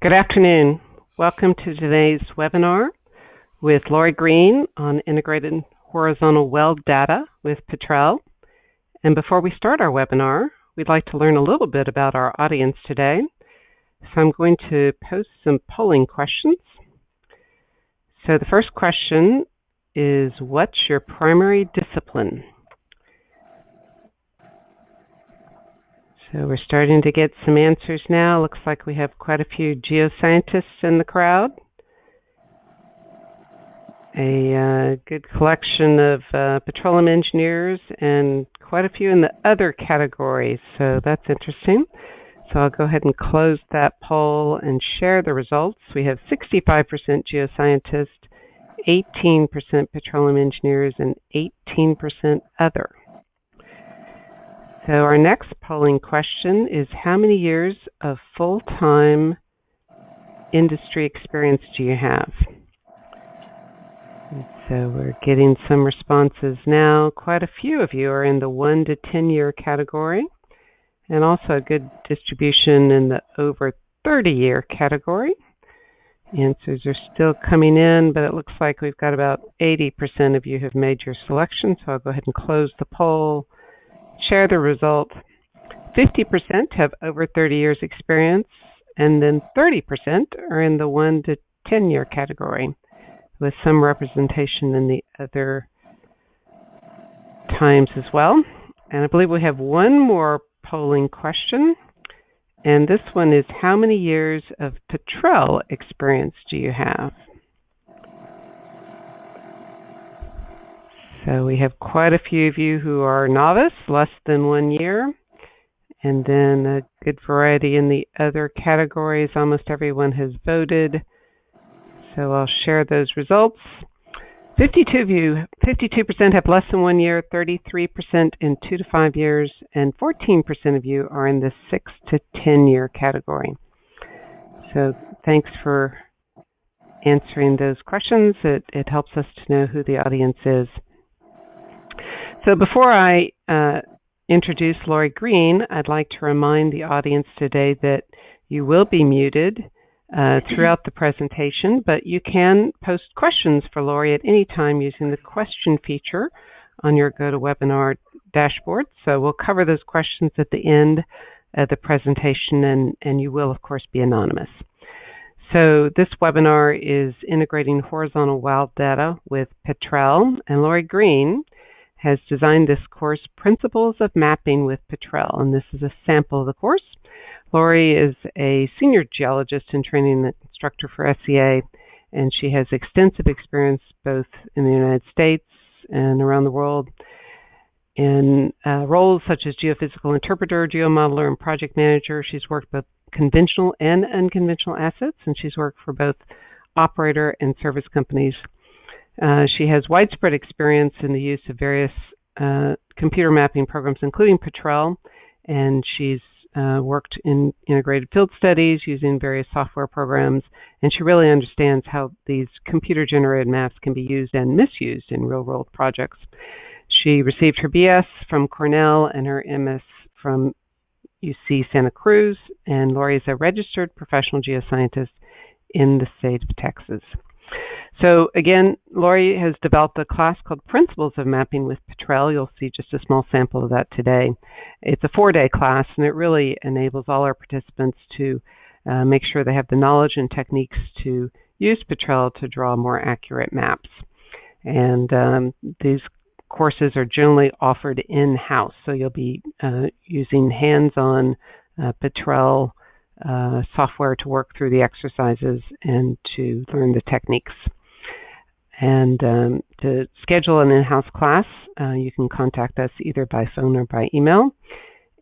Good afternoon. Welcome to today's webinar with Laurie Green on integrated horizontal well data with Petrel. And before we start our webinar, we'd like to learn a little bit about our audience today. So I'm going to post some polling questions. So the first question is, what's your primary discipline? So we're starting to get some answers now. Looks like we have quite a few geoscientists in the crowd. A good collection of petroleum engineers and quite a few in the other categories. So that's interesting. So I'll go ahead and close that poll and share the results. We have 65% geoscientists, 18% petroleum engineers, and 18% other. So our next polling question is, how many years of full-time industry experience do you have? And so we're getting some responses now. Quite a few of you are in the 1 to 10 year category, and also a good distribution in the over 30 year category. Answers are still coming in, but it looks like we've got about 80% of you have made your selection, so I'll go ahead and close the poll. Share the results. 50% have over 30 years experience, and then 30% are in the 1 to 10 year category, with some representation in the other times as well. And I believe we have one more polling question, and this one is, how many years of Petrel experience do you have? So we have quite a few of you who are novice, less than 1 year, and then a good variety in the other categories. Almost everyone has voted, so I'll share those results. 52% have less than 1 year, 33% in 2 to 5 years, and 14% of you are in the 6 to 10 year category. So thanks for answering those questions. It helps us to know who the audience is. So before I introduce Laurie Green, I'd like to remind the audience today that you will be muted throughout the presentation, but you can post questions for Laurie at any time using the question feature on your GoToWebinar dashboard. So we'll cover those questions at the end of the presentation, and you will, of course, be anonymous. So this webinar is integrating horizontal well data with Petrel, and Laurie Green has designed this course, Principles of Mapping with Petrel, and this is a sample of the course. Laurie is a senior geologist and training instructor for SCA, and she has extensive experience both in the United States and around the world in roles such as geophysical interpreter, geomodeler, and project manager. She's worked both conventional and unconventional assets, and she's worked for both operator and service companies. She has widespread experience in the use of various computer mapping programs, including Petrel, and she's worked in integrated field studies using various software programs, and she really understands how these computer-generated maps can be used and misused in real-world projects. She received her BS from Cornell and her MS from UC Santa Cruz, and Laurie is a registered professional geoscientist in the state of Texas. So again, Laurie has developed a class called Principles of Mapping with Petrel. You'll see just a small sample of that today. It's a 4-day class, and it really enables all our participants to make sure they have the knowledge and techniques to use Petrel to draw more accurate maps. And these courses are generally offered in-house, so you'll be using hands-on Petrel software to work through the exercises and to learn the techniques. And to schedule an in-house class, you can contact us either by phone or by email.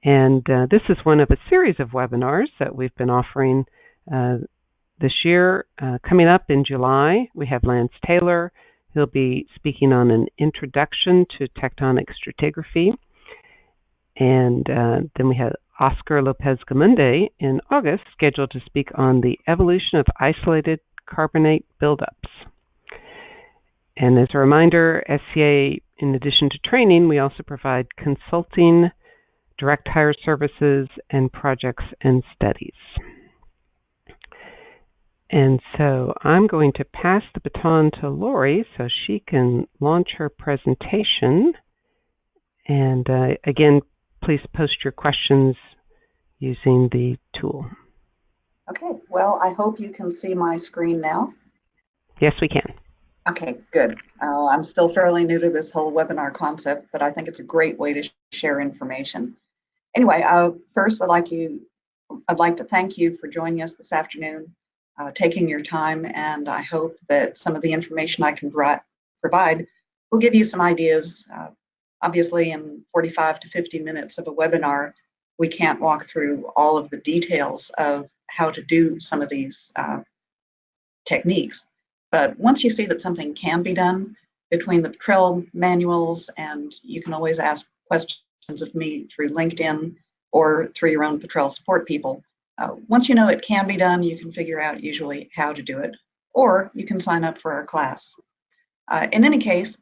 And this is one of a series of webinars that we've been offering this year. Coming up in July, we have Lance Taylor. He'll be speaking on an introduction to tectonic stratigraphy. And then we have Oscar Lopez-Gamunde in August, scheduled to speak on the evolution of isolated carbonate buildups. And as a reminder, SCA, in addition to training, we also provide consulting, direct hire services, and projects and studies. And so I'm going to pass the baton to Laurie so she can launch her presentation. And again, please post your questions using the tool. Okay, well, I hope you can see my screen now. Yes, we can. Okay, good. I'm still fairly new to this whole webinar concept, but I think it's a great way to share information. Anyway, first I'd like to thank you for joining us this afternoon, taking your time, and I hope that some of the information I can provide will give you some ideas. Obviously, in 45 to 50 minutes of a webinar, we can't walk through all of the details of how to do some of these techniques. But once you see that something can be done between the Petrel manuals, and you can always ask questions of me through LinkedIn or through your own Petrel support people. Once you know it can be done, you can figure out usually how to do it, or you can sign up for our class. In any case,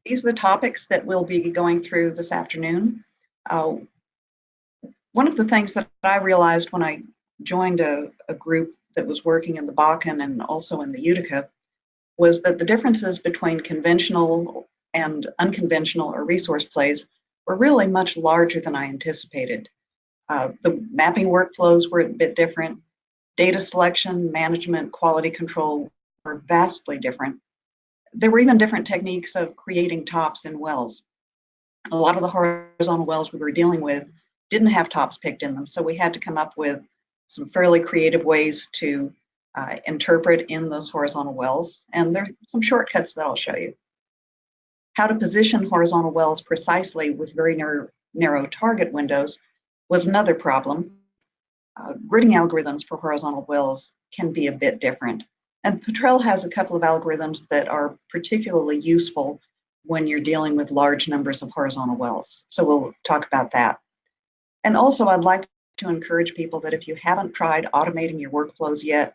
these are the topics that we'll be going through this afternoon. One of the things that I realized when I joined a group that was working in the Bakken and also in the Utica was that the differences between conventional and unconventional or resource plays were really much larger than I anticipated. The mapping workflows were a bit different. Data selection, management, quality control were vastly different. There were even different techniques of creating tops in wells. A lot of the horizontal wells we were dealing with didn't have tops picked in them, so we had to come up with some fairly creative ways to interpret in those horizontal wells, and there are some shortcuts that I'll show you. How to position horizontal wells precisely with very narrow target windows was another problem. Gridding algorithms for horizontal wells can be a bit different, and Petrel has a couple of algorithms that are particularly useful when you're dealing with large numbers of horizontal wells, so we'll talk about that. And also, I'd like to encourage people that if you haven't tried automating your workflows yet,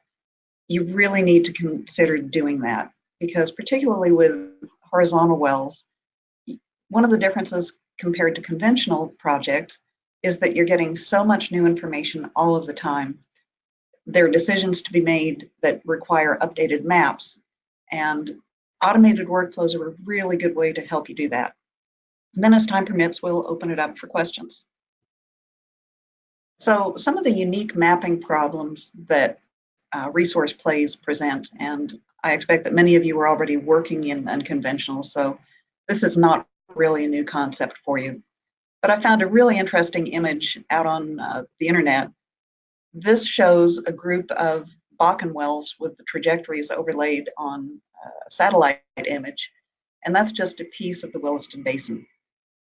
you really need to consider doing that, because particularly with horizontal wells, one of the differences compared to conventional projects is that you're getting so much new information all of the time. There are decisions to be made that require updated maps, and automated workflows are a really good way to help you do that. And then as time permits, we'll open it up for questions. So some of the unique mapping problems that resource plays present, and I expect that many of you are already working in unconventional, so this is not really a new concept for you. But I found a really interesting image out on the internet. This shows a group of Bakken wells with the trajectories overlaid on a satellite image, and that's just a piece of the Williston Basin.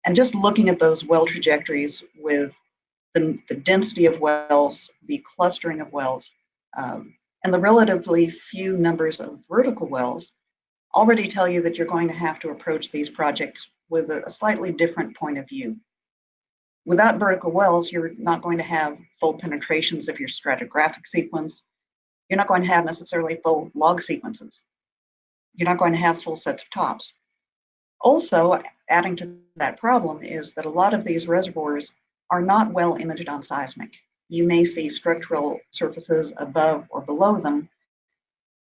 And just looking at those well trajectories with the density of wells, the clustering of wells, and the relatively few numbers of vertical wells already tell you that you're going to have to approach these projects with a slightly different point of view. Without vertical wells, you're not going to have full penetrations of your stratigraphic sequence. You're not going to have necessarily full log sequences. You're not going to have full sets of tops. Also, adding to that problem is that a lot of these reservoirs are not well imaged on seismic. You may see structural surfaces above or below them,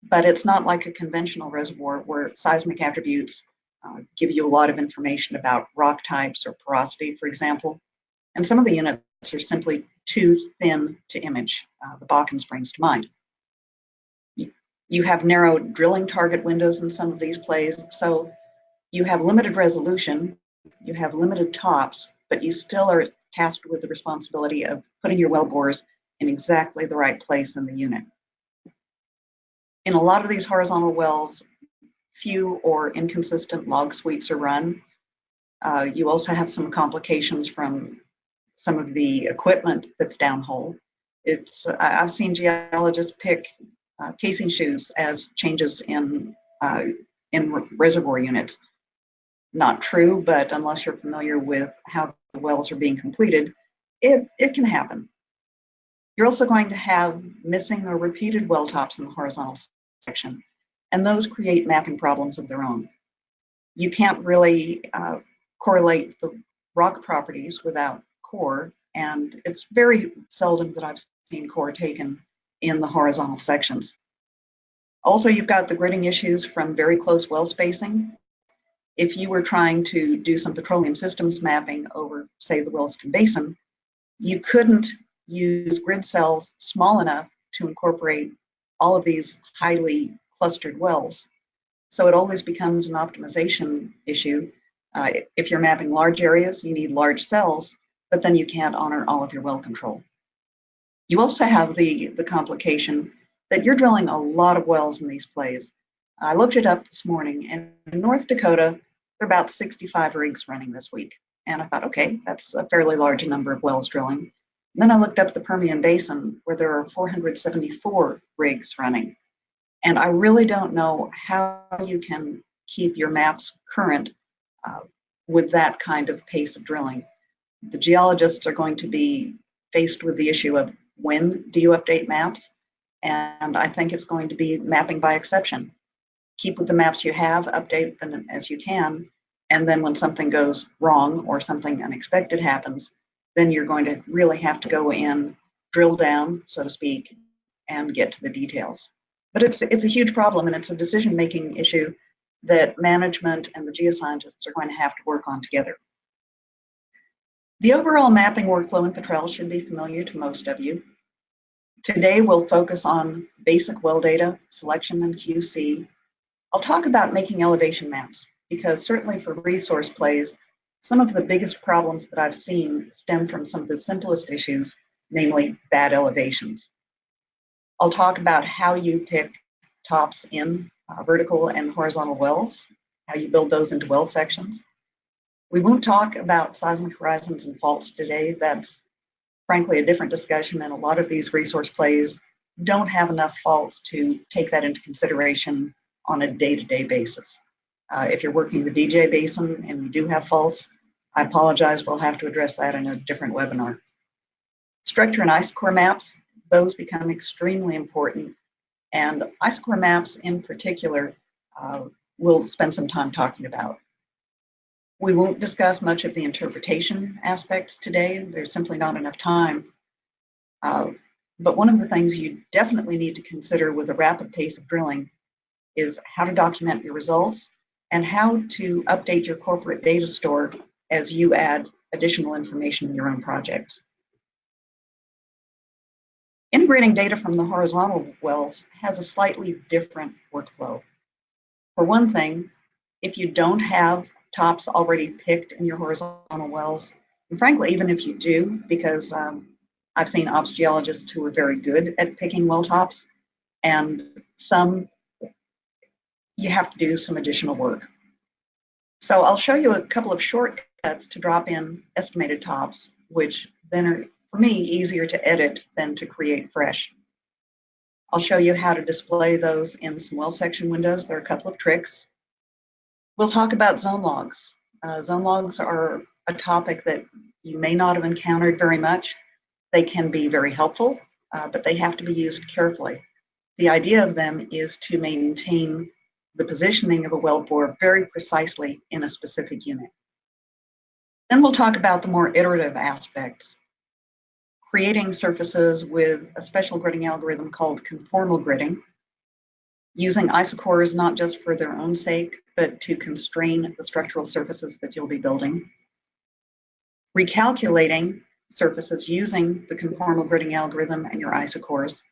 but it's not like a conventional reservoir where seismic attributes give you a lot of information about rock types or porosity, for example. And some of the units are simply too thin to image. The Bakken springs to mind. You have narrow drilling target windows in some of these plays, so you have limited resolution, you have limited tops, but you still are tasked with the responsibility of putting your well bores in exactly the right place in the unit. In a lot of these horizontal wells, few or inconsistent log suites are run. You also have some complications from some of the equipment that's downhole. I've seen geologists pick casing shoes as changes in reservoir units. Not true, but unless you're familiar with how the wells are being completed, it can happen. You're also going to have missing or repeated well tops in the horizontal section, and those create mapping problems of their own. You can't really correlate the rock properties without core, and it's very seldom that I've seen core taken in the horizontal sections. Also, you've got the gridding issues from very close well spacing. If you were trying to do some petroleum systems mapping over, say, the Williston Basin, you couldn't use grid cells small enough to incorporate all of these highly clustered wells. So it always becomes an optimization issue. If you're mapping large areas, you need large cells, but then you can't honor all of your well control. You also have the complication that you're drilling a lot of wells in these plays. I looked it up this morning, and in North Dakota, there are about 65 rigs running this week. And I thought, okay, that's a fairly large number of wells drilling. And then I looked up the Permian Basin, where there are 474 rigs running. And I really don't know how you can keep your maps current with that kind of pace of drilling. The geologists are going to be faced with the issue of when do you update maps? And I think it's going to be mapping by exception. Keep with the maps you have, update them as you can, and then when something goes wrong or something unexpected happens, then you're going to really have to go in, drill down, so to speak, and get to the details. But it's a huge problem, and it's a decision-making issue that management and the geoscientists are going to have to work on together. The overall mapping workflow in Petrel should be familiar to most of you. Today, we'll focus on basic well data, selection and QC. I'll talk about making elevation maps, because certainly for resource plays, some of the biggest problems that I've seen stem from some of the simplest issues, namely bad elevations. I'll talk about how you pick tops in vertical and horizontal wells, how you build those into well sections. We won't talk about seismic horizons and faults today. That's frankly a different discussion, and a lot of these resource plays don't have enough faults to take that into consideration on a day-to-day basis. If you're working the DJ Basin and you do have faults, I apologize, we'll have to address that in a different webinar. Structure and isochore maps, those become extremely important, and isochore maps in particular, we'll spend some time talking about. We won't discuss much of the interpretation aspects today. There's simply not enough time. But one of the things you definitely need to consider with a rapid pace of drilling is how to document your results and how to update your corporate data store as you add additional information in your own projects. Integrating data from the horizontal wells has a slightly different workflow. For one thing, if you don't have tops already picked in your horizontal wells, and frankly, even if you do, because I've seen ops geologists who are very good at picking well tops, and some you have to do some additional work. So I'll show you a couple of shortcuts to drop in estimated tops, which then are, for me, easier to edit than to create fresh. I'll show you how to display those in some well section windows. There are a couple of tricks. We'll talk about zone logs. Zone logs are a topic that you may not have encountered very much. They can be very helpful, but they have to be used carefully. The idea of them is to maintain the positioning of a wellbore very precisely in a specific unit. Then we'll talk about the more iterative aspects. Creating surfaces with a special gridding algorithm called conformal gridding, using isochores not just for their own sake, but to constrain the structural surfaces that you'll be building. Recalculating surfaces using the conformal gridding algorithm and your isochores,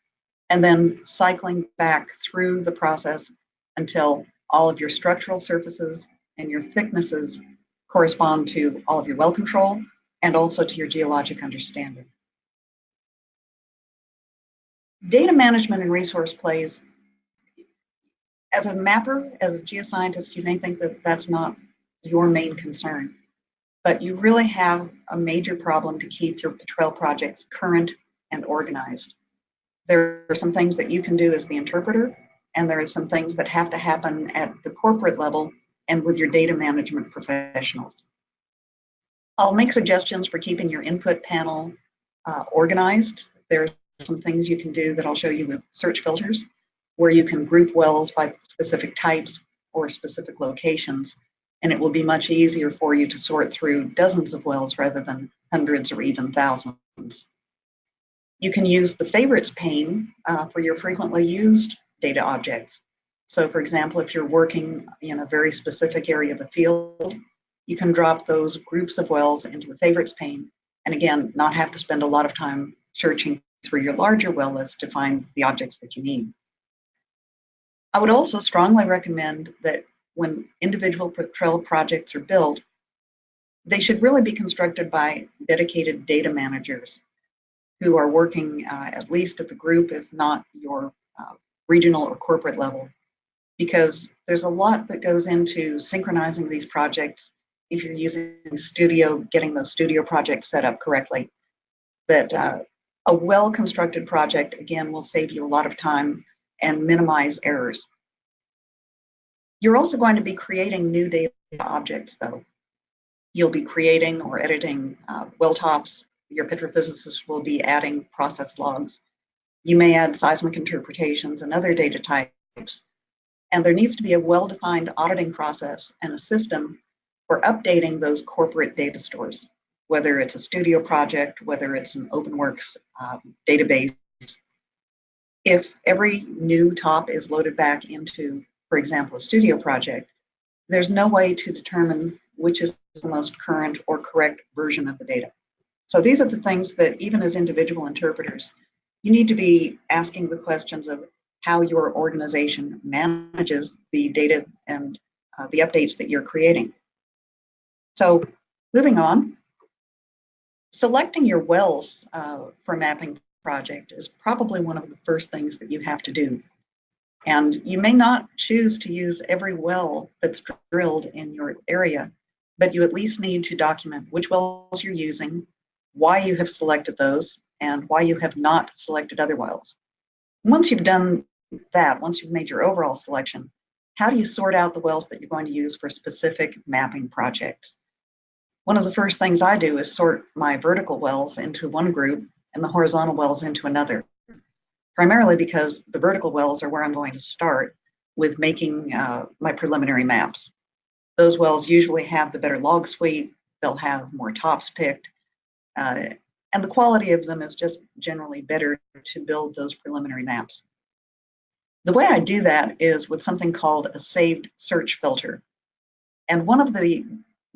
and then cycling back through the process until all of your structural surfaces and your thicknesses correspond to all of your well control and also to your geologic understanding. Data management and resource plays. As a mapper, as a geoscientist, you may think that that's not your main concern, but you really have a major problem to keep your Petrel projects current and organized. There are some things that you can do as the interpreter, and there are some things that have to happen at the corporate level and with your data management professionals. I'll make suggestions for keeping your input panel organized. There are some things you can do that I'll show you with search filters, where you can group wells by specific types or specific locations, and it will be much easier for you to sort through dozens of wells rather than hundreds or even thousands. You can use the favorites pane for your frequently used data objects. So for example, if you're working in a very specific area of a field, you can drop those groups of wells into the favorites pane, and again, not have to spend a lot of time searching through your larger well list to find the objects that you need. I would also strongly recommend that when individual Petrel projects are built, they should really be constructed by dedicated data managers who are working at least at the group, if not your regional or corporate level, because there's a lot that goes into synchronizing these projects if you're using Studio, getting those Studio projects set up correctly. That a well-constructed project, again, will save you a lot of time and minimize errors. You're also going to be creating new data objects, though. You'll be creating or editing well tops. Your petrophysicist will be adding process logs. You may add seismic interpretations and other data types. And there needs to be a well-defined auditing process and a system for updating those corporate data stores, whether it's a Studio project, whether it's an OpenWorks database. If every new top is loaded back into, for example, a Studio project, there's no way to determine which is the most current or correct version of the data. So these are the things that even as individual interpreters, you need to be asking the questions of how your organization manages the data and the updates that you're creating. So moving on, selecting your wells for a mapping project is probably one of the first things that you have to do. And you may not choose to use every well that's drilled in your area, but you at least need to document which wells you're using, why you have selected those, and why you have not selected other wells. Once you've done that, once you've made your overall selection, how do you sort out the wells that you're going to use for specific mapping projects? One of the first things I do is sort my vertical wells into one group and the horizontal wells into another, primarily because the vertical wells are where I'm going to start with making my preliminary maps. Those wells usually have the better log suite, they'll have more tops picked, and the quality of them is just generally better to build those preliminary maps. The way I do that is with something called a saved search filter. And one of the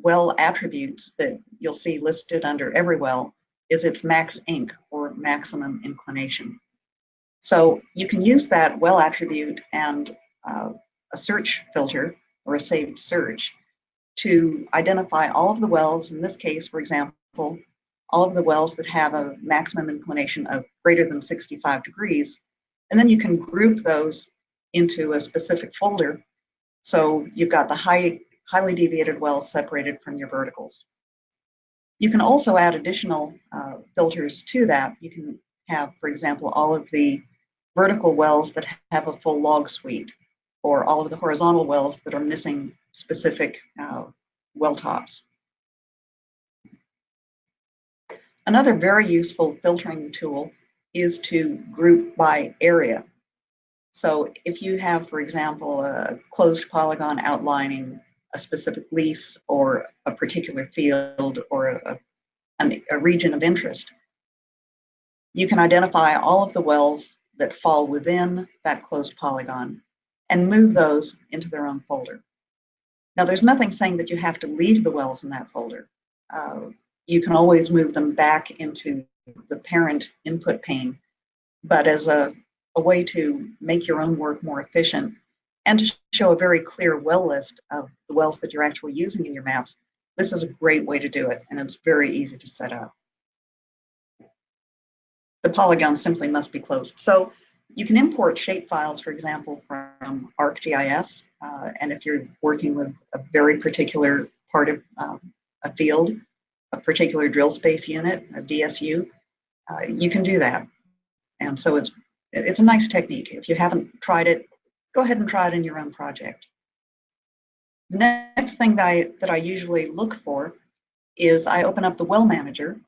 well attributes that you'll see listed under every well is its max inc, or maximum inclination. So you can use that well attribute and a search filter or a saved search to identify all of the wells, in this case, for example, all of the wells that have a maximum inclination of greater than 65 degrees, and then you can group those into a specific folder. So you've got the highly deviated wells separated from your verticals. You can also add additional filters to that. You can have, for example, all of the vertical wells that have a full log suite, or all of the horizontal wells that are missing specific well tops. Another very useful filtering tool is to group by area. So if you have, for example, a closed polygon outlining a specific lease or a particular field or a region of interest, you can identify all of the wells that fall within that closed polygon and move those into their own folder. Now, there's nothing saying that you have to leave the wells in that folder. You can always move them back into the parent input pane, but as a way to make your own work more efficient and to show a very clear well list of the wells that you're actually using in your maps, this is a great way to do it, and it's very easy to set up. The polygon simply must be closed. So you can import shapefiles, for example, from ArcGIS, and if you're working with a very particular part of a field, a particular drill space unit, a DSU, you can do that. And so it's a nice technique. If you haven't tried it, go ahead and try it in your own project. The next thing that I usually look for is I open up the well manager,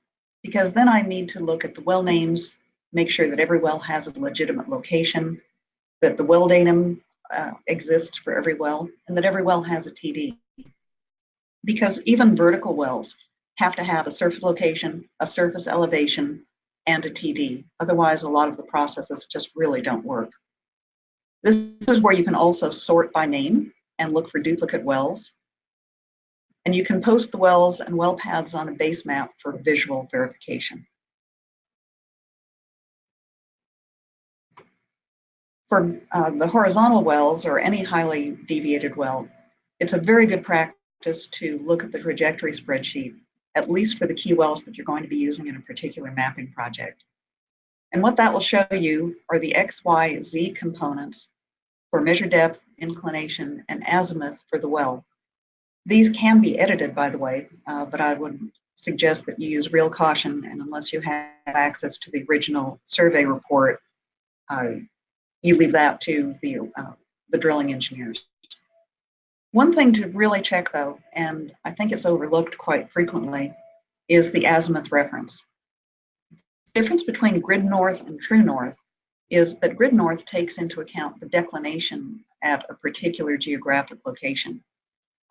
because then I need to look at the well names, make sure that every well has a legitimate location, that the well datum exists for every well, and that every well has a TD. Because even vertical wells have to have a surface location, a surface elevation, and a TD. Otherwise, a lot of the processes just really don't work. This is where you can also sort by name and look for duplicate wells. And you can post the wells and well paths on a base map for visual verification. For the horizontal wells or any highly deviated well, it's a very good practice to look at the trajectory spreadsheet, at least for the key wells that you're going to be using in a particular mapping project. And what that will show you are the X, Y, Z components for measure depth, inclination, and azimuth for the well. These can be edited, by the way, but I would suggest that you use real caution, and unless you have access to the original survey report, you leave that to the drilling engineers. One thing to really check, though, and I think it's overlooked quite frequently, is the azimuth reference. The difference between grid north and true north is that grid north takes into account the declination at a particular geographic location.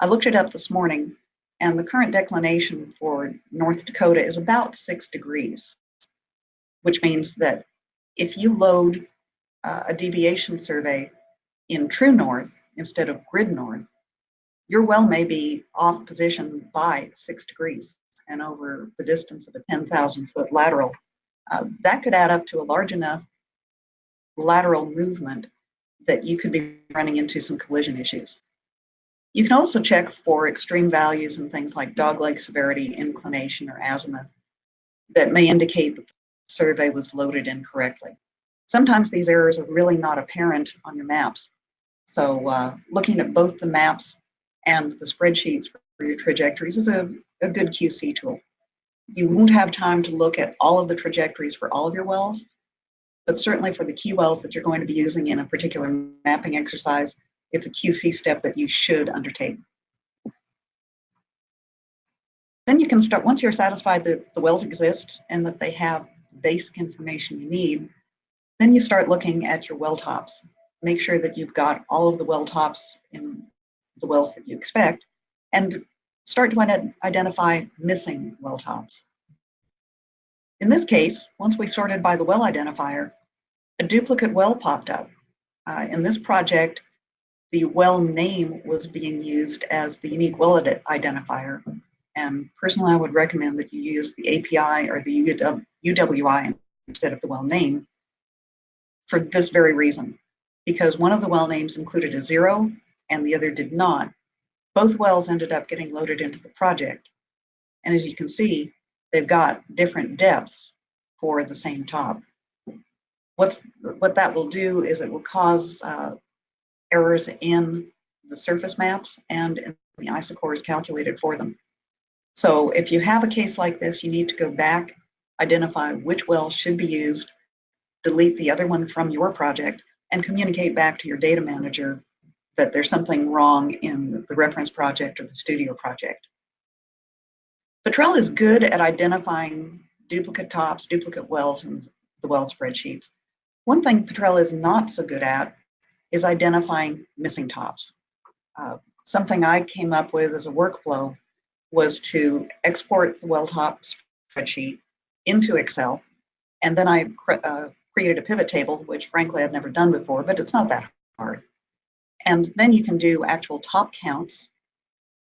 I looked it up this morning, and the current declination for North Dakota is about 6 degrees, which means that if you load a deviation survey in true north instead of grid north, your well may be off position by 6 degrees. And over the distance of a 10,000-foot lateral, that could add up to a large enough lateral movement that you could be running into some collision issues. You can also check for extreme values in things like dogleg severity, inclination, or azimuth that may indicate that the survey was loaded incorrectly. Sometimes these errors are really not apparent on your maps. So looking at both the maps and the spreadsheets for your trajectories is a good QC tool. You won't have time to look at all of the trajectories for all of your wells, but certainly for the key wells that you're going to be using in a particular mapping exercise, it's a QC step that you should undertake. Then you can start, once you're satisfied that the wells exist and that they have basic information you need, then you start looking at your well tops. Make sure that you've got all of the well tops in the wells that you expect, and start to identify missing well tops. In this case, once we sorted by the well identifier, a duplicate well popped up. In this project, the well name was being used as the unique well identifier. And personally, I would recommend that you use the API or the UWI instead of the well name for this very reason. Because one of the well names included a 0 and the other did not, both wells ended up getting loaded into the project. And as you can see, they've got different depths for the same top. What that will do is it will cause errors in the surface maps and in the Isochores calculated for them. So if you have a case like this, you need to go back, identify which well should be used, delete the other one from your project, and communicate back to your data manager that there's something wrong in the reference project or the studio project. Petrel is good at identifying duplicate tops, duplicate wells in the well spreadsheets. One thing Petrel is not so good at is identifying missing tops. Something I came up with as a workflow was to export the well top spreadsheet into Excel, and then I created a pivot table, which frankly I've never done before, but it's not that hard. And then you can do actual top counts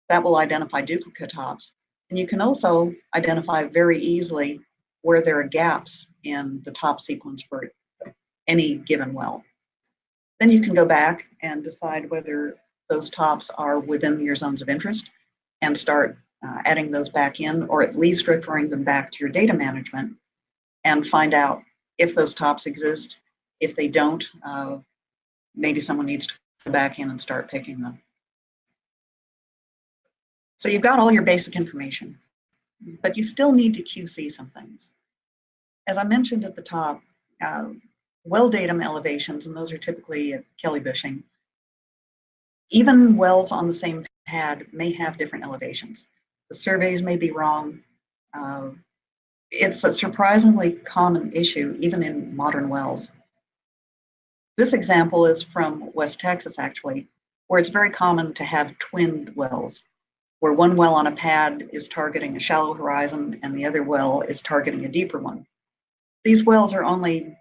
that will identify duplicate tops. And you can also identify very easily where there are gaps in the top sequence for any given well. Then you can go back and decide whether those tops are within your zones of interest and start adding those back in, or at least referring them back to your data management and find out if those tops exist. If they don't, maybe someone needs to go back in and start picking them. So you've got all your basic information, but you still need to QC some things. As I mentioned at the top, well datum elevations, and those are typically at Kelly bushing, even wells on the same pad may have different elevations. The surveys may be wrong. It's a surprisingly common issue, even in modern wells. This example is from West Texas, actually, where it's very common to have twinned wells, where one well on a pad is targeting a shallow horizon and the other well is targeting a deeper one. these wells are only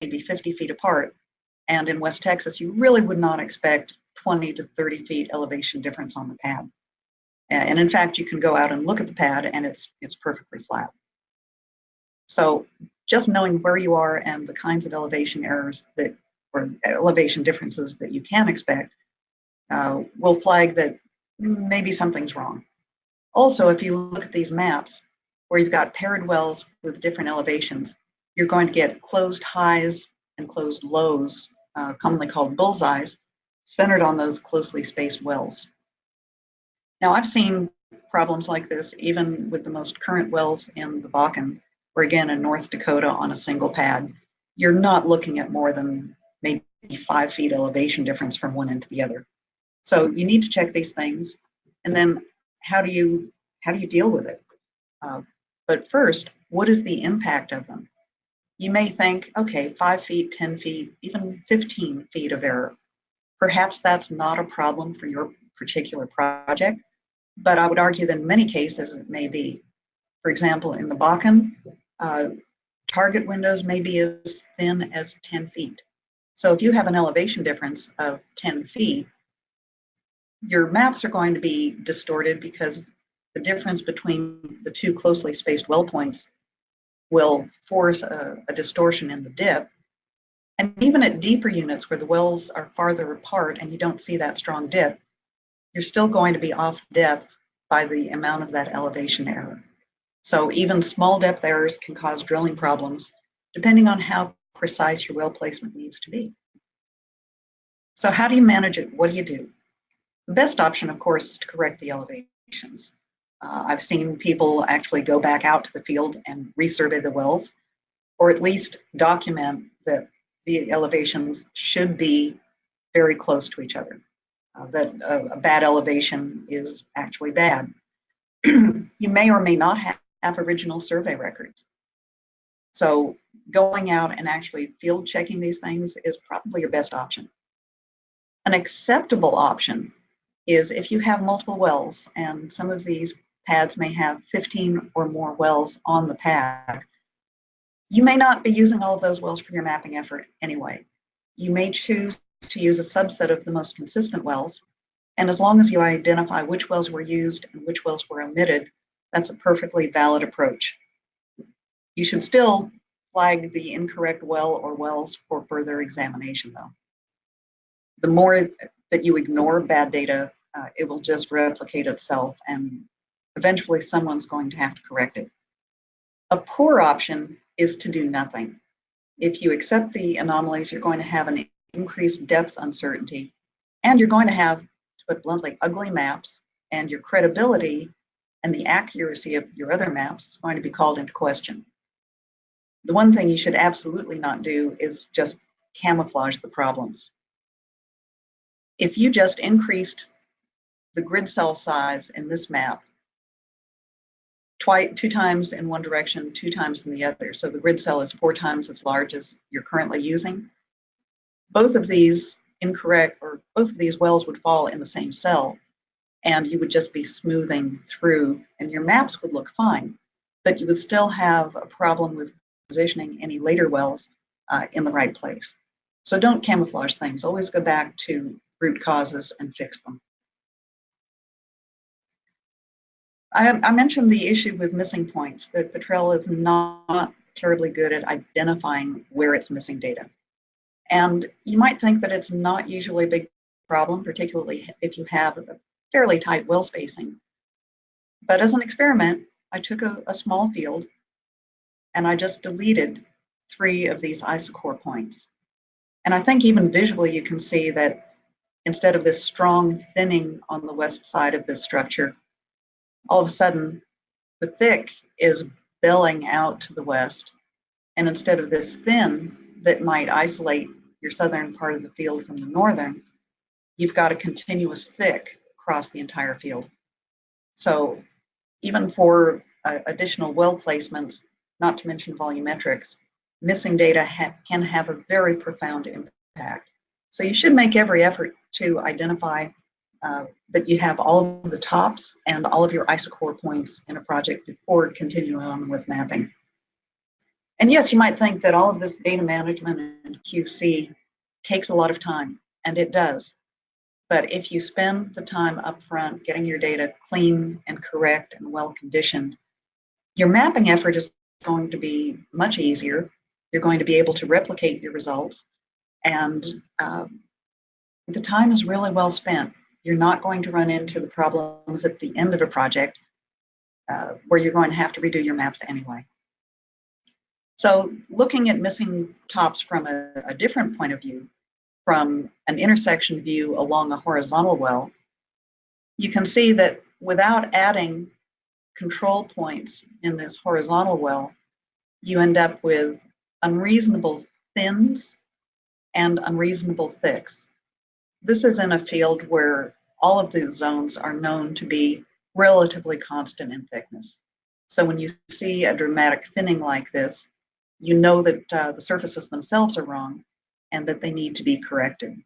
maybe 50 feet apart, and in West Texas, you really would not expect 20 to 30 feet elevation difference on the pad. And in fact, you can go out and look at the pad and it's perfectly flat. So just knowing where you are and the kinds of elevation errors that, or elevation differences that you can expect, will flag that maybe something's wrong. Also, if you look at these maps where you've got paired wells with different elevations, you're going to get closed highs and closed lows, commonly called bullseyes, centered on those closely spaced wells. Now, I've seen problems like this even with the most current wells in the Bakken, or again in North Dakota on a single pad. You're not looking at more than maybe 5 feet elevation difference from one end to the other. So you need to check these things, and then how do you deal with it? But first, what is the impact of them? You may think, okay, 5 feet, 10 feet, even 15 feet of error. Perhaps that's not a problem for your particular project, but I would argue that in many cases it may be. For example, in the Bakken, target windows may be as thin as 10 feet. So if you have an elevation difference of 10 feet, your maps are going to be distorted because the difference between the two closely spaced well points will force a distortion in the dip. And even at deeper units where the wells are farther apart and you don't see that strong dip, you're still going to be off depth by the amount of that elevation error. So even small depth errors can cause drilling problems depending on how precise your well placement needs to be. So how do you manage it? What do you do? The best option, of course, is to correct the elevations. I've seen people actually go back out to the field and resurvey the wells, or at least document that the elevations should be very close to each other, that a bad elevation is actually bad. You may or may not have original survey records. So going out and actually field checking these things is probably your best option. An acceptable option is if you have multiple wells, and some of these pads may have 15 or more wells on the pad, you may not be using all of those wells for your mapping effort anyway. You may choose to use a subset of the most consistent wells, and as long as you identify which wells were used and which wells were omitted, that's a perfectly valid approach. You should still flag the incorrect well or wells for further examination, though. The more that you ignore bad data, it will just replicate itself, and eventually someone's going to have to correct it. A poor option is to do nothing. If you accept the anomalies, you're going to have an increased depth uncertainty, and you're going to have, to put bluntly, ugly maps, and your credibility and the accuracy of your other maps is going to be called into question. The one thing you should absolutely not do is just camouflage the problems. If you just increased the grid cell size in this map 2 times in one direction, 2 times in the other, so the grid cell is 4 times as large as you're currently using, both of these wells would fall in the same cell, and you would just be smoothing through, and your maps would look fine, but you would still have a problem with positioning any later wells in the right place. So don't camouflage things. Always go back to root causes and fix them. I mentioned the issue with missing points, that Petrel is not terribly good at identifying where it's missing data. And you might think that it's not usually a big problem, particularly if you have a fairly tight well spacing. But as an experiment, I took a small field and I just deleted 3 of these isochore points. And I think even visually you can see that instead of this strong thinning on the west side of this structure, all of a sudden the thick is belling out to the west. And instead of this thin that might isolate your southern part of the field from the northern, you've got a continuous thick across the entire field. So even for additional well placements, not to mention volumetrics, missing data can have a very profound impact. So you should make every effort to identify that you have all of the tops and all of your isochore points in a project before continuing on with mapping. And yes, you might think that all of this data management and QC takes a lot of time, and it does. But if you spend the time up front getting your data clean and correct and well conditioned, your mapping effort is going to be much easier. You're going to be able to replicate your results, and the time is really well spent. You're not going to run into the problems at the end of a project where you're going to have to redo your maps anyway. So looking at missing tops from a different point of view, from an intersection view along a horizontal well, you can see that without adding control points in this horizontal well, you end up with unreasonable thins and unreasonable thicks. This is in a field where all of the zones are known to be relatively constant in thickness. So when you see a dramatic thinning like this, you know that the surfaces themselves are wrong and that they need to be corrected.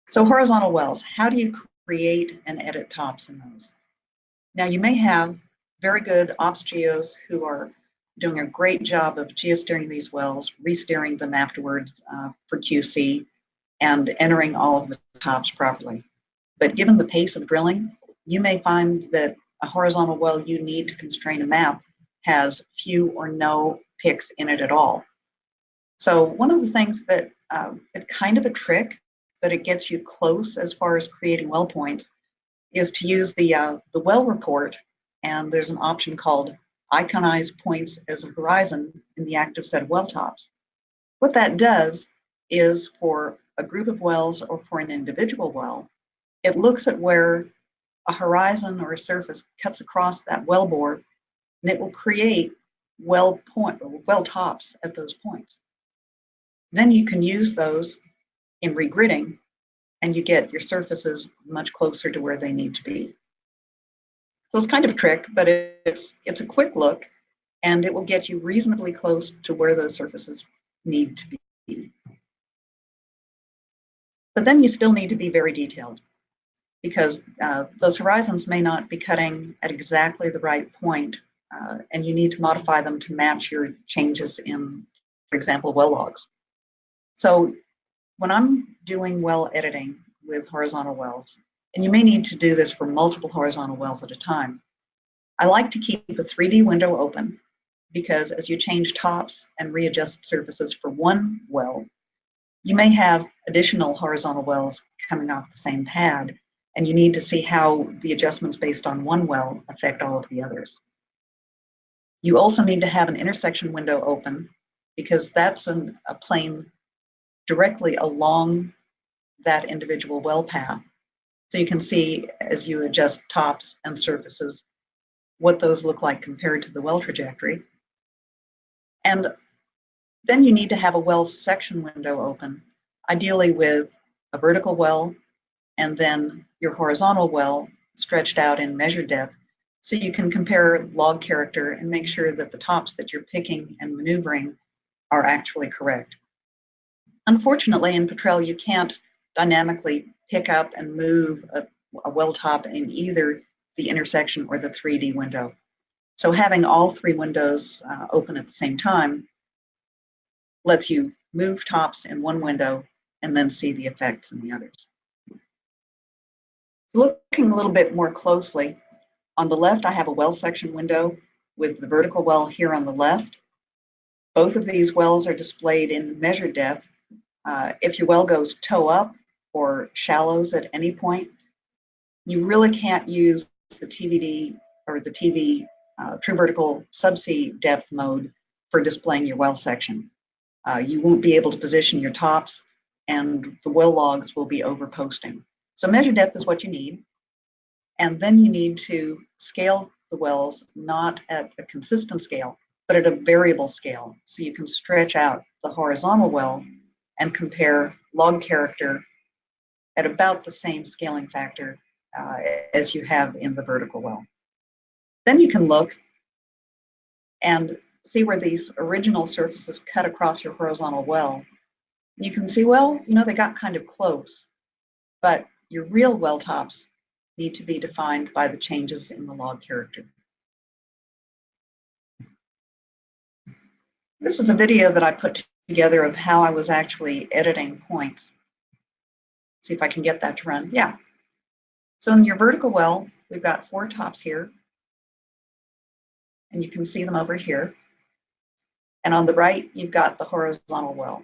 So horizontal wells, how do you create and edit tops in those? Now you may have very good ops geos who are doing a great job of geosteering these wells, re-steering them afterwards for QC, and entering all of the tops properly. But given the pace of drilling, you may find that a horizontal well you need to constrain a map has few or no picks in it at all. So one of the things that is kind of a trick, but it gets you close as far as creating well points, is to use the well report, and there's an option called iconize points as a horizon in the active set of well tops. What that does is for a group of wells or for an individual well, it looks at where a horizon or a surface cuts across that well bore, and it will create well tops at those points. Then you can use those in regridding, and you get your surfaces much closer to where they need to be. So it's kind of a trick, but it's a quick look, and it will get you reasonably close to where those surfaces need to be. But then you still need to be very detailed, because those horizons may not be cutting at exactly the right point, and you need to modify them to match your changes in, for example, well logs. So when I'm doing well editing with horizontal wells, and you may need to do this for multiple horizontal wells at a time, I like to keep a 3D window open, because as you change tops and readjust surfaces for one well, you may have additional horizontal wells coming off the same pad, and you need to see how the adjustments based on one well affect all of the others. You also need to have an intersection window open, because that's a plane directly along that individual well path. So you can see, as you adjust tops and surfaces, what those look like compared to the well trajectory. And then you need to have a well section window open, ideally with a vertical well and then your horizontal well stretched out in measured depth, so you can compare log character and make sure that the tops that you're picking and maneuvering are actually correct. Unfortunately, in Petrel, you can't dynamically pick up and move a well top in either the intersection or the 3D window. So having all three windows open at the same time lets you move tops in one window and then see the effects in the others. Looking a little bit more closely, on the left I have a well section window with the vertical well here on the left. Both of these wells are displayed in measured depth. If your well goes toe up or shallows at any point, you really can't use the TVD or the TV true vertical subsea depth mode for displaying your well section. You won't be able to position your tops, and the well logs will be over posting. So measure depth is what you need. And then you need to scale the wells not at a consistent scale, but at a variable scale. So you can stretch out the horizontal well and compare log character at about the same scaling factor as you have in the vertical well. Then you can look and see where these original surfaces cut across your horizontal well. You can see, well, they got kind of close, but your real well tops need to be defined by the changes in the log character. This is a video that I put together of how I was actually editing points. See if I can get that to run. Yeah. So in your vertical well, we've got 4 tops here, and you can see them over here. And on the right, you've got the horizontal well.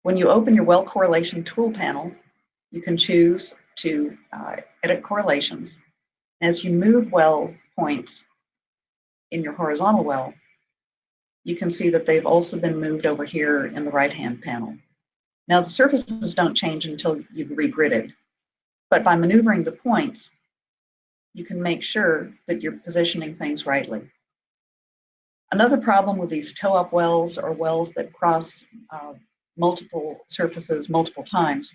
When you open your well correlation tool panel, you can choose to edit correlations. As you move well points in your horizontal well, you can see that they've also been moved over here in the right-hand panel. Now, the surfaces don't change until you've regridded, but by maneuvering the points, you can make sure that you're positioning things rightly. Another problem with these toe-up wells or wells that cross multiple surfaces multiple times,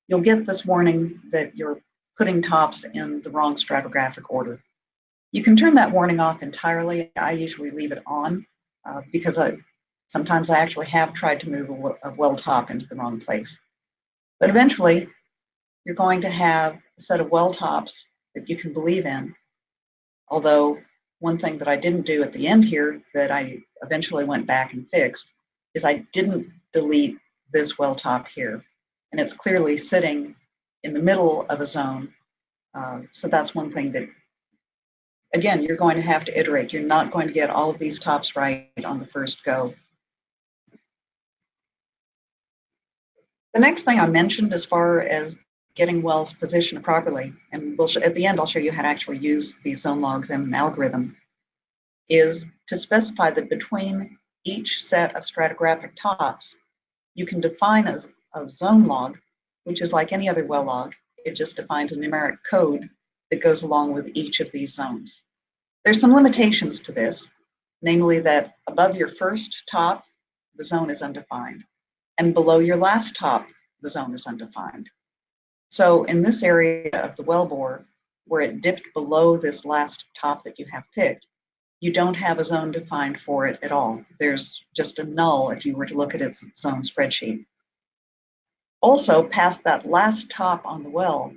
you'll get this warning that you're putting tops in the wrong stratigraphic order. You can turn that warning off entirely. I usually leave it on because sometimes I actually have tried to move a well top into the wrong place. But eventually, you're going to have a set of well tops that you can believe in. Although one thing that I didn't do at the end here that I eventually went back and fixed is I didn't delete this well top here. And it's clearly sitting in the middle of a zone. So that's one thing that, again, you're going to have to iterate. You're not going to get all of these tops right on the first go. The next thing I mentioned as far as getting wells positioned properly, and at the end I'll show you how to actually use these zone logs in an algorithm, is to specify that between each set of stratigraphic tops, you can define a zone log, which is like any other well log. It just defines a numeric code that goes along with each of these zones. There's some limitations to this, namely that above your first top, the zone is undefined, and below your last top, the zone is undefined. So in this area of the wellbore, where it dipped below this last top that you have picked, you don't have a zone defined for it at all. There's just a null if you were to look at its zone spreadsheet. Also, past that last top on the well,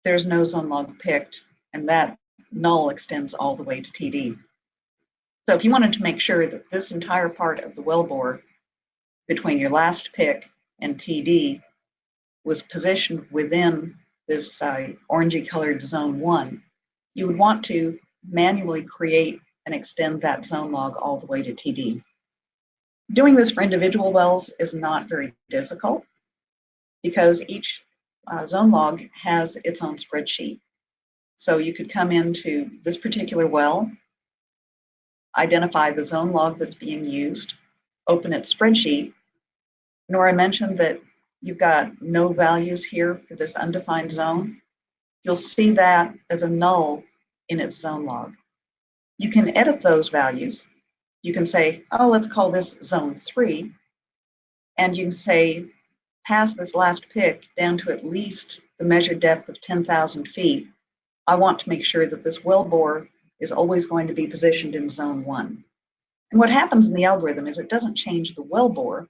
there's no zone log picked, and that null extends all the way to TD. So if you wanted to make sure that this entire part of the wellbore between your last pick and TD was positioned within this orangey colored zone 1, you would want to manually create and extend that zone log all the way to TD. Doing this for individual wells is not very difficult because each zone log has its own spreadsheet. So you could come into this particular well, identify the zone log that's being used, open its spreadsheet. Nora mentioned that you've got no values here for this undefined zone. You'll see that as a null in its zone log. You can edit those values. You can say, oh, let's call this zone 3. And you can say, pass this last pick down to at least the measured depth of 10,000 feet. I want to make sure that this wellbore is always going to be positioned in zone 1. And what happens in the algorithm is it doesn't change the wellbore.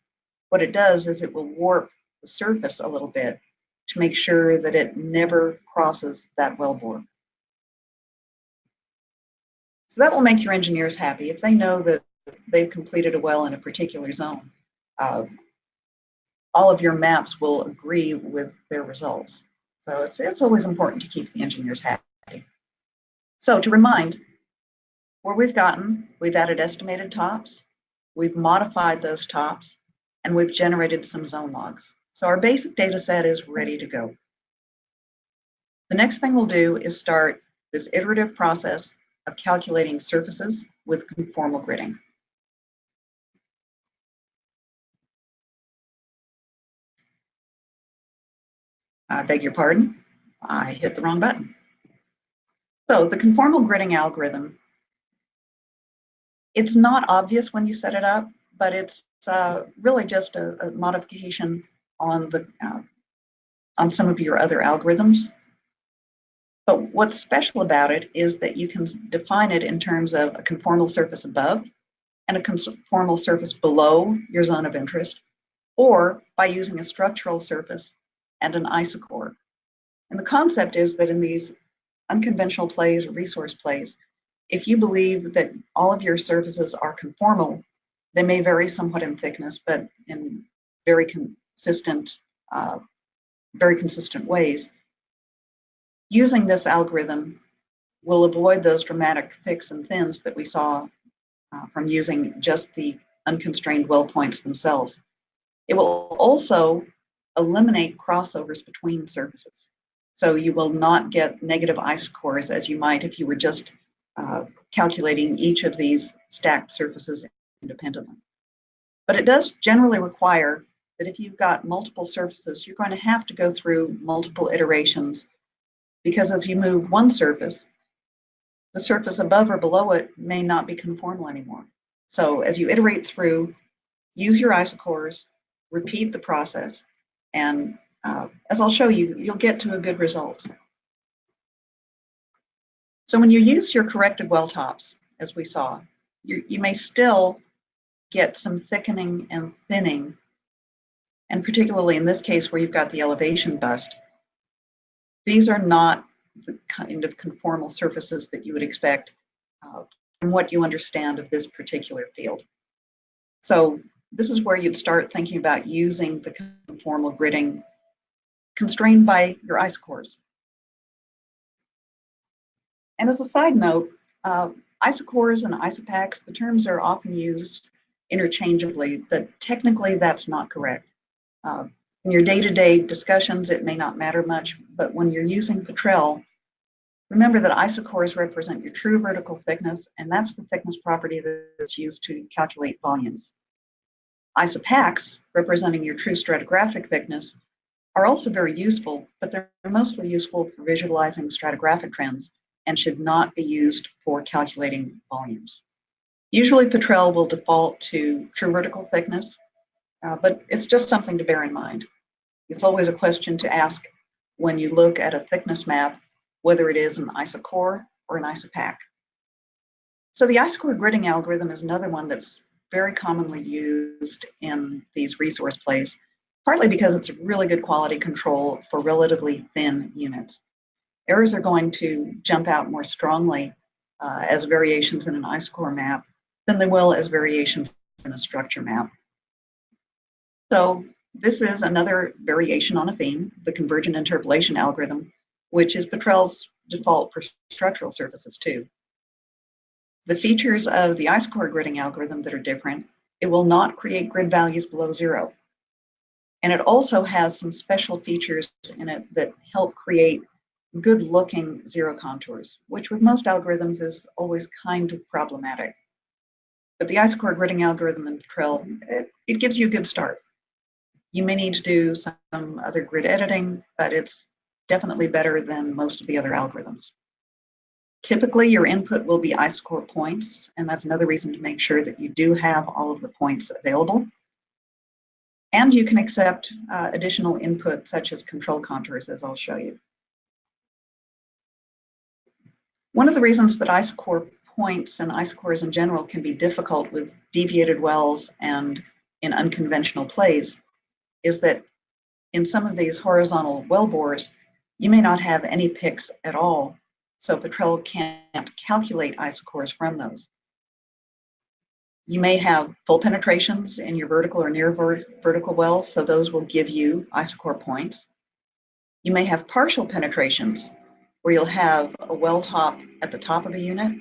What it does is it will warp the surface a little bit to make sure that it never crosses that wellbore. So that will make your engineers happy if they know that they've completed a well in a particular zone. All of your maps will agree with their results. So it's always important to keep the engineers happy. So to remind, where we've added estimated tops, we've modified those tops, and we've generated some zone logs. So our basic data set is ready to go. The next thing we'll do is start this iterative process of calculating surfaces with conformal gridding. I beg your pardon, I hit the wrong button. So the conformal gridding algorithm, it's not obvious when you set it up, but it's really just a modification on some of your other algorithms. But what's special about it is that you can define it in terms of a conformal surface above and a conformal surface below your zone of interest, or by using a structural surface and an isochore. And the concept is that in these unconventional plays or resource plays, if you believe that all of your surfaces are conformal, They may vary somewhat in thickness, but in very consistent, uh, very consistent ways. Using this algorithm will avoid those dramatic thicks and thins that we saw from using just the unconstrained well points themselves. It will also eliminate crossovers between surfaces. So you will not get negative isocores as you might if you were just calculating each of these stacked surfaces independently. But it does generally require that if you've got multiple surfaces, you're going to have to go through multiple iterations, because as you move one surface, the surface above or below it may not be conformal anymore. So as you iterate through, use your isocores, repeat the process, and as I'll show you, you'll get to a good result. So when you use your corrected well tops, as we saw, you may still get some thickening and thinning, and particularly in this case where you've got the elevation bust, these are not the kind of conformal surfaces that you would expect from what you understand of this particular field. So this is where you'd start thinking about using the conformal gridding constrained by your isocores. And as a side note, isocores and isopachs, the terms are often used interchangeably, but technically that's not correct. In your day-to-day discussions, it may not matter much, but when you're using Petrel, remember that isocores represent your true vertical thickness, and that's the thickness property that's used to calculate volumes. Isopachs, representing your true stratigraphic thickness, are also very useful, but they're mostly useful for visualizing stratigraphic trends and should not be used for calculating volumes. Usually Petrel will default to true vertical thickness, but it's just something to bear in mind. It's always a question to ask when you look at a thickness map, whether it is an isochore or an isopach. So the isochore gridding algorithm is another one that's very commonly used in these resource plays, partly because it's a really good quality control for relatively thin units. Errors are going to jump out more strongly as variations in an isochore map than they will as variations in a structure map. So this is another variation on a theme, the convergent interpolation algorithm, which is Petrel's default for structural surfaces too. The features of the isochore gridding algorithm that are different: it will not create grid values below 0. And it also has some special features in it that help create good looking zero contours, which with most algorithms is always kind of problematic. But the isochore gridding algorithm in Petrel, it gives you a good start. You may need to do some other grid editing, but it's definitely better than most of the other algorithms. Typically, your input will be isochore points, and that's another reason to make sure that you do have all of the points available. And you can accept additional input such as control contours, as I'll show you. One of the reasons that isochore points and isocores in general can be difficult with deviated wells and in unconventional plays is that in some of these horizontal well bores, you may not have any picks at all, so Petrel can't calculate isocores from those. You may have full penetrations in your vertical or near vertical wells, so those will give you isochore points. You may have partial penetrations, where you'll have a well top at the top of a unit,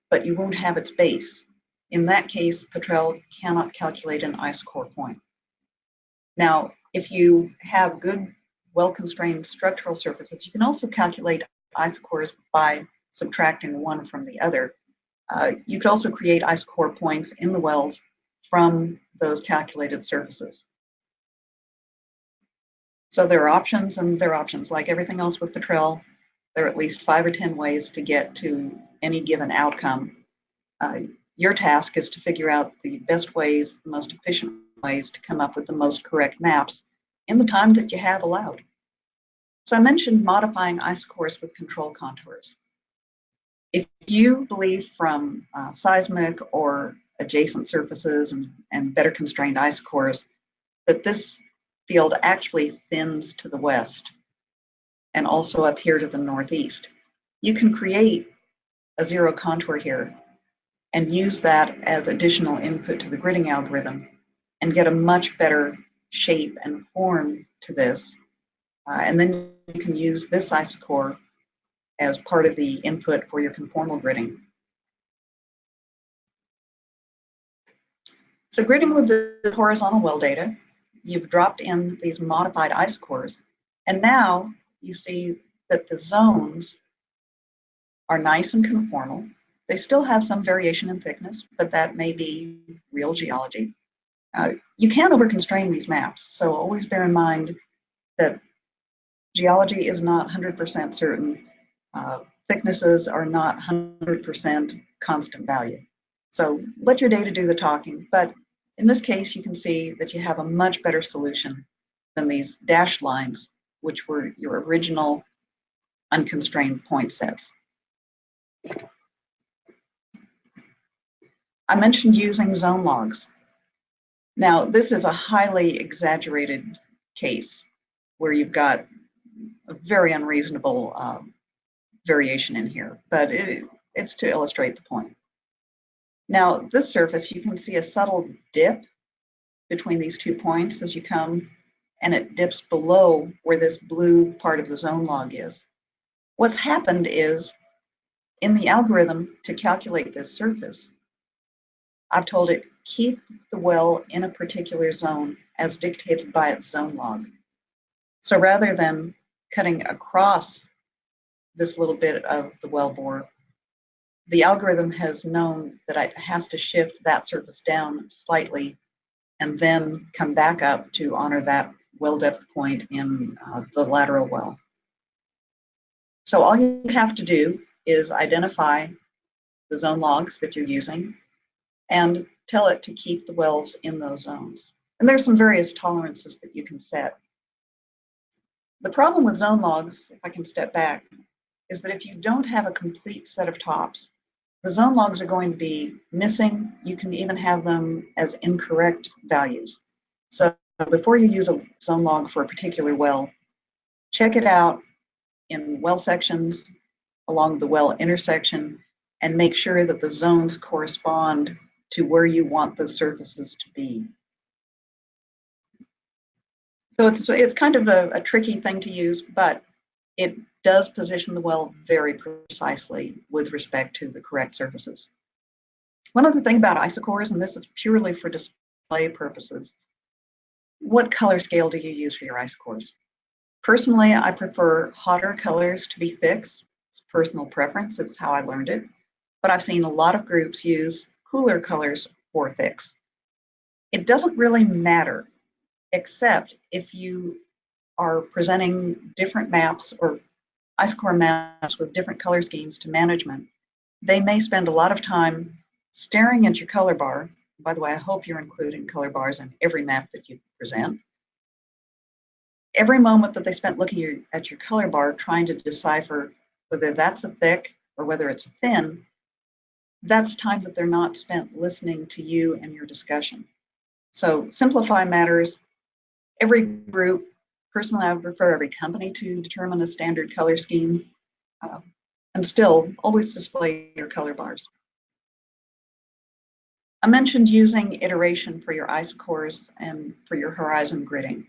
but you won't have its base. In that case, Petrel cannot calculate an isochore point. Now, if you have good, well-constrained structural surfaces, you can also calculate isocores by subtracting one from the other. You could also create isochore points in the wells from those calculated surfaces. So there are options, and there are options. Like everything else with Petrel, there are at least 5 or 10 ways to get to any given outcome. Your task is to figure out the best ways, the most efficient ways to come up with the most correct maps in the time that you have allowed. So I mentioned modifying isocores with control contours. If you believe from seismic or adjacent surfaces and better constrained isocores that this field actually thins to the west and also up here to the northeast, you can create a zero contour here. and use that as additional input to the gridding algorithm and get a much better shape and form to this. And then you can use this isochore as part of the input for your conformal gridding. So gridding with the horizontal well data, you've dropped in these modified isochores, and now you see that the zones are nice and conformal. They still have some variation in thickness, but that may be real geology. You can overconstrain these maps, so always bear in mind that geology is not 100% certain. Thicknesses are not 100% constant value. So let your data do the talking, but in this case, you can see that you have a much better solution than these dashed lines, which were your original unconstrained point sets. I mentioned using zone logs. Now, this is a highly exaggerated case where you've got a very unreasonable variation in here, but it's to illustrate the point. Now, this surface, you can see a subtle dip between these 2 points as you come, and it dips below where this blue part of the zone log is. What's happened is, in the algorithm to calculate this surface, I've told it keep the well in a particular zone as dictated by its zone log. So rather than cutting across this little bit of the well bore, the algorithm has known that it has to shift that surface down slightly and then come back up to honor that well depth point in the lateral well. So all you have to do is identify the zone logs that you're using and tell it to keep the wells in those zones. And there's some various tolerances that you can set. The problem with zone logs, if I can step back, is that if you don't have a complete set of tops, the zone logs are going to be missing. You can even have them as incorrect values. So before you use a zone log for a particular well, check it out in well sections along the well intersection and make sure that the zones correspond to where you want those surfaces to be. So it's kind of a tricky thing to use, but it does position the well very precisely with respect to the correct surfaces. One other thing about isochores, and this is purely for display purposes, what color scale do you use for your isochores? Personally, I prefer hotter colors to be fixed. It's personal preference, it's how I learned it. But I've seen a lot of groups use cooler colors for thicks. It doesn't really matter, except if you are presenting different maps or isochore maps with different color schemes to management. They may spend a lot of time staring at your color bar. By the way, I hope you're including color bars in every map that you present. Every moment that they spent looking at your color bar trying to decipher whether that's a thick or whether it's a thin, that's time that they're not spent listening to you and your discussion. So simplify matters. Every group, personally, I would prefer every company to determine a standard color scheme, and still always display your color bars. I mentioned using iteration for your isochores and for your horizon gridding.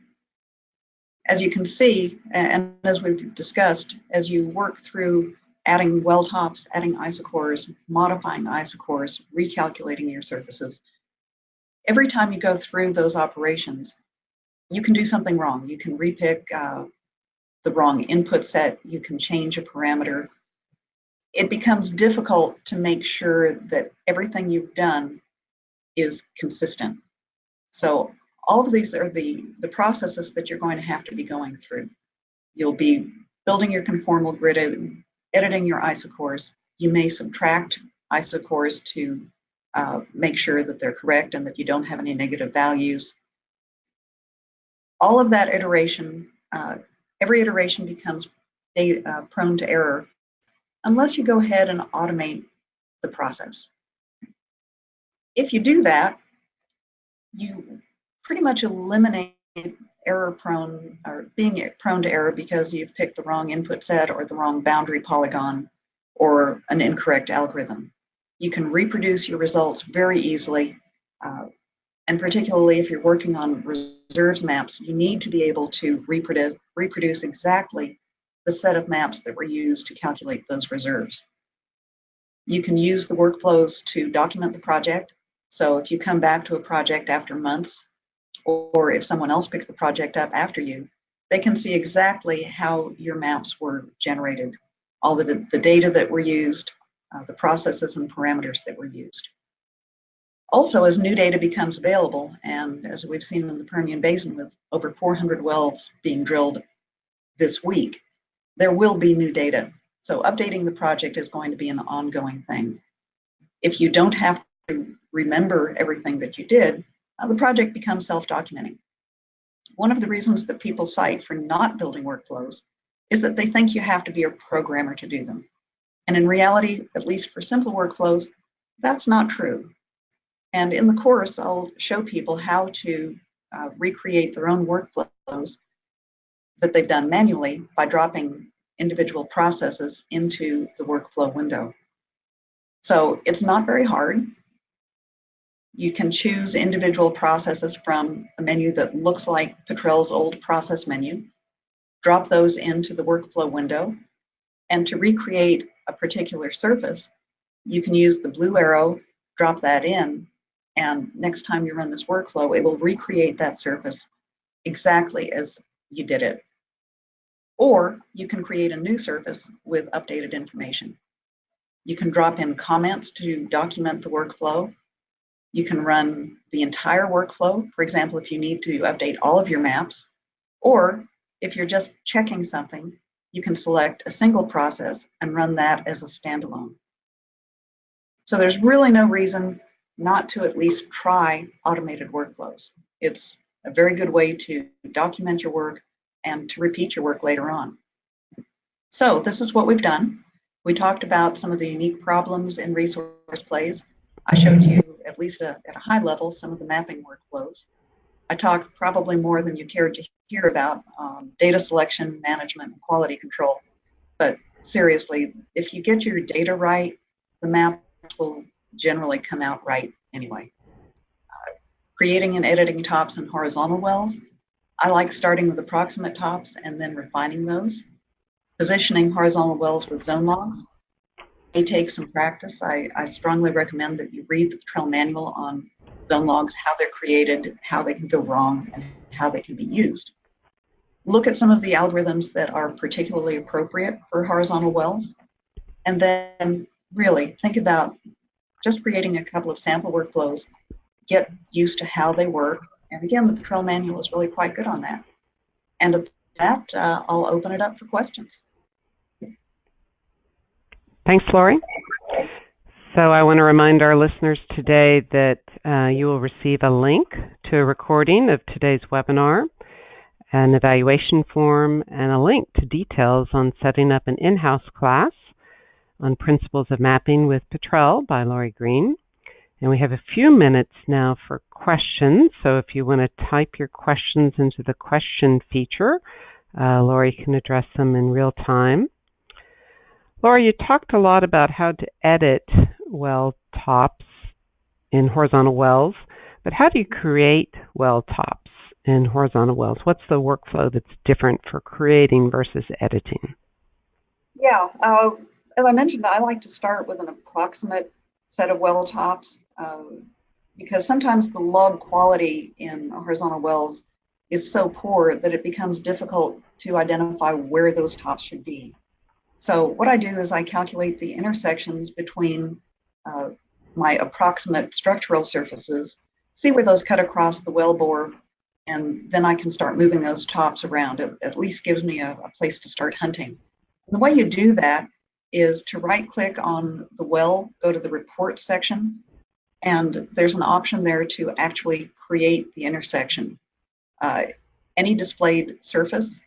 As you can see, and as we've discussed, as you work through adding well tops, adding isochores, modifying isochores, recalculating your surfaces, every time you go through those operations, you can do something wrong. You can repick the wrong input set, you can change a parameter. It becomes difficult to make sure that everything you've done is consistent. So all of these are the processes that you're going to have to be going through. You'll be building your conformal grid, editing your isochores. You may subtract isochores to make sure that they're correct and that you don't have any negative values. All of that iteration, every iteration becomes prone to error unless you go ahead and automate the process. If you do that, you pretty much eliminate error prone or being prone to error because you've picked the wrong input set or the wrong boundary polygon or an incorrect algorithm. You can reproduce your results very easily, and particularly if you're working on reserves maps, you need to be able to reproduce exactly the set of maps that were used to calculate those reserves. You can use the workflows to document the project. So if you come back to a project after months, or if someone else picks the project up after you, they can see exactly how your maps were generated, all the data that were used, the processes and parameters that were used. Also, as new data becomes available, and as we've seen in the Permian Basin with over 400 wells being drilled this week, there will be new data. So updating the project is going to be an ongoing thing. If you don't have to remember everything that you did, the project becomes self-documenting. One of the reasons that people cite for not building workflows is that they think you have to be a programmer to do them. And in reality, at least for simple workflows, that's not true. And in the course, I'll show people how to recreate their own workflows that they've done manually by dropping individual processes into the workflow window. So it's not very hard. You can choose individual processes from a menu that looks like Petrel's old process menu, drop those into the workflow window, and to recreate a particular surface, you can use the blue arrow, drop that in, and next time you run this workflow, it will recreate that surface exactly as you did it. Or you can create a new surface with updated information. You can drop in comments to document the workflow. You can run the entire workflow, for example, if you need to update all of your maps, or if you're just checking something, you can select a single process and run that as a standalone. So there's really no reason not to at least try automated workflows. It's a very good way to document your work and to repeat your work later on. So this is what we've done. We talked about some of the unique problems in resource plays. I showed you, at least at a high level, some of the mapping workflows. I talked probably more than you cared to hear about data selection, management, and quality control. But seriously, if you get your data right, the maps will generally come out right anyway. Creating and editing tops and horizontal wells, I like starting with approximate tops and then refining those. Positioning horizontal wells with zone logs may take some practice. I strongly recommend that you read the Petrel manual on zone logs, how they're created, how they can go wrong, and how they can be used. Look at some of the algorithms that are particularly appropriate for horizontal wells, and then really think about just creating a couple of sample workflows, get used to how they work. And again, the Petrel manual is really quite good on that. And at that, I'll open it up for questions. Thanks, Laurie. So I want to remind our listeners today that you will receive a link to a recording of today's webinar, an evaluation form, and a link to details on setting up an in-house class on Principles of Mapping with Petrel by Laurie Green. And we have a few minutes now for questions. So if you want to type your questions into the question feature, Laurie can address them in real time. Laurie, you talked a lot about how to edit well tops in horizontal wells, but how do you create well tops in horizontal wells? What's the workflow that's different for creating versus editing? Yeah, as I mentioned, I like to start with an approximate set of well tops because sometimes the log quality in horizontal wells is so poor that it becomes difficult to identify where those tops should be. So what I do is I calculate the intersections between my approximate structural surfaces, see where those cut across the well bore, and then I can start moving those tops around. It at least gives me a place to start hunting. And the way you do that is to right-click on the well, go to the report section, and there's an option there to actually create the intersection. Any displayed surface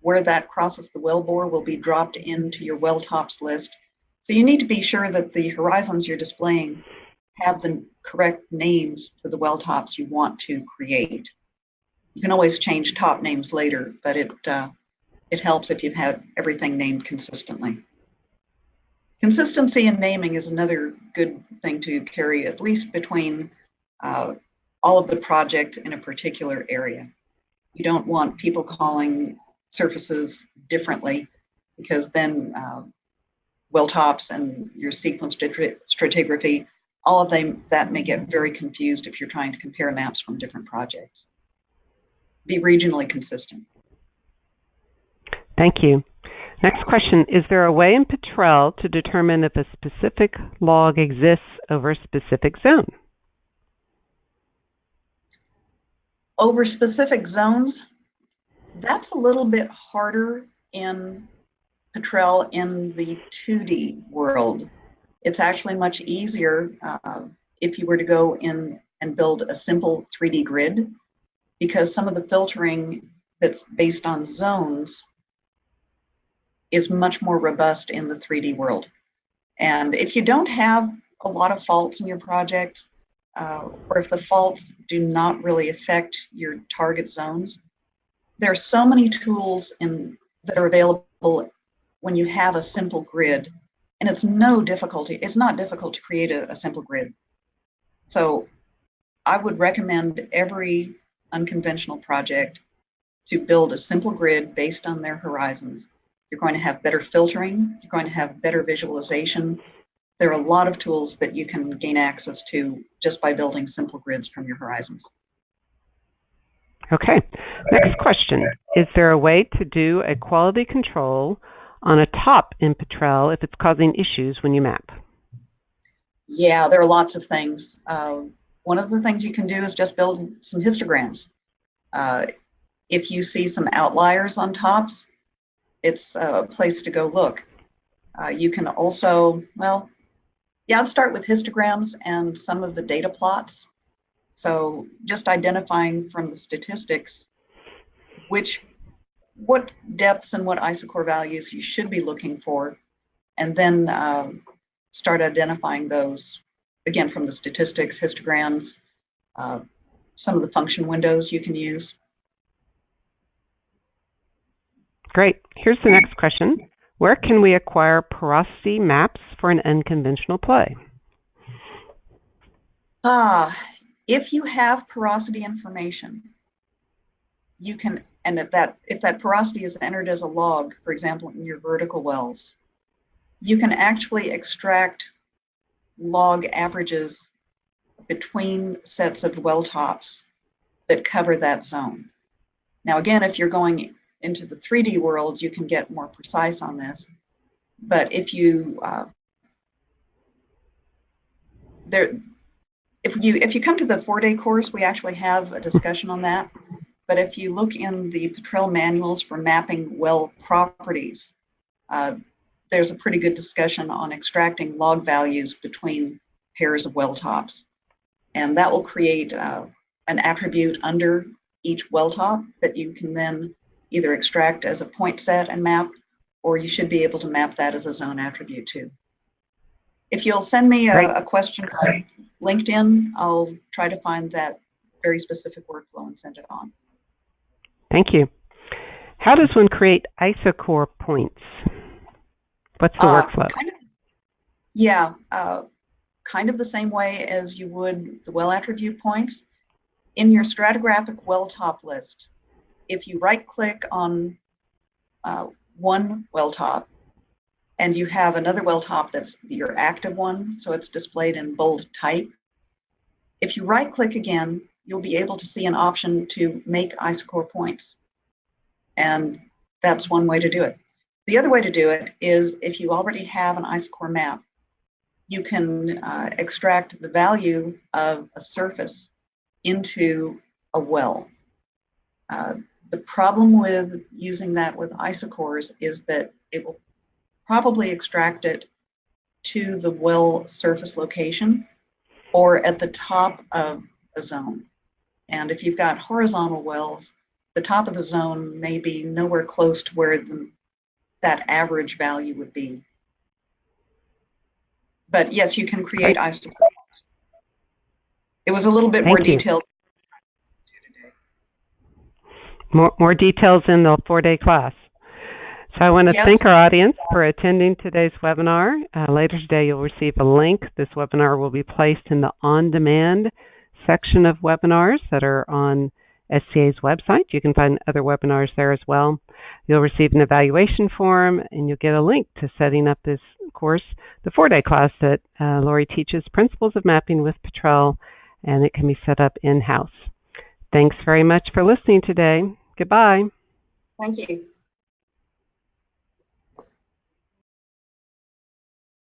where that crosses the well bore will be dropped into your well tops list. So you need to be sure that the horizons you're displaying have the correct names for the well tops you want to create. You can always change top names later, but it helps if you've had everything named consistently. Consistency in naming is another good thing to carry, at least between all of the projects in a particular area. You don't want people calling surfaces differently, because then well tops and your sequence stratigraphy, all of that may get very confused if you're trying to compare maps from different projects. Be regionally consistent. Thank you. Next question, is there a way in Petrel to determine if a specific log exists over a specific zone? Over specific zones, that's a little bit harder in Petrel in the 2D world. It's actually much easier if you were to go in and build a simple 3D grid, because some of the filtering that's based on zones is much more robust in the 3D world. And if you don't have a lot of faults in your project, or if the faults do not really affect your target zones, there are so many tools that are available when you have a simple grid, and it's not difficult to create a simple grid. So I would recommend every unconventional project to build a simple grid based on their horizons. You're going to have better filtering, you're going to have better visualization. There are a lot of tools that you can gain access to just by building simple grids from your horizons. Okay, next question. Is there a way to do a quality control on a top in Petrel if it's causing issues when you map? Yeah, there are lots of things. One of the things you can do is just build some histograms. If you see some outliers on tops, it's a place to go look. You can also, I'd start with histograms and some of the data plots. So just identifying from the statistics what depths and what isochore values you should be looking for, and then start identifying those, again, from the statistics, histograms, some of the function windows you can use. Great. Here's the next question. Where can we acquire porosity maps for an unconventional play? If you have porosity information, you can, and if that porosity is entered as a log, for example, in your vertical wells, you can actually extract log averages between sets of well tops that cover that zone. Now, again, if you're going into the 3D world, you can get more precise on this. But if you if you come to the 4-day course, we actually have a discussion on that. But if you look in the Petrel manuals for mapping well properties, there's a pretty good discussion on extracting log values between pairs of well tops. And that will create an attribute under each well top that you can then either extract as a point set and map, or you should be able to map that as a zone attribute too. If you'll send me a question by LinkedIn, I'll try to find that very specific workflow and send it on. Thank you. How does one create isochore points? What's the workflow? Kind of the same way as you would the well attribute points. In your stratigraphic well top list, if you right click on one well top and you have another well top that's your active one, so it's displayed in bold type, if you right click again, you'll be able to see an option to make isochore points. And that's one way to do it. The other way to do it is if you already have an isochore map, you can extract the value of a surface into a well. The problem with using that with isochores is that it will probably extract it to the well surface location or at the top of a zone. And if you've got horizontal wells, the top of the zone may be nowhere close to where that average value would be. But yes, you can create isochores. It was a little bit more detailed. More details in the 4-day class. So I want to Yes. thank our audience for attending today's webinar. Later today, you'll receive a link. This webinar will be placed in the on-demand section of webinars that are on SCA's website. You can find other webinars there as well. You'll receive an evaluation form, and you'll get a link to setting up this course, the 4-day class that Laurie teaches, Principles of Mapping with Petrel, and it can be set up in-house. Thanks very much for listening today. Goodbye. Thank you.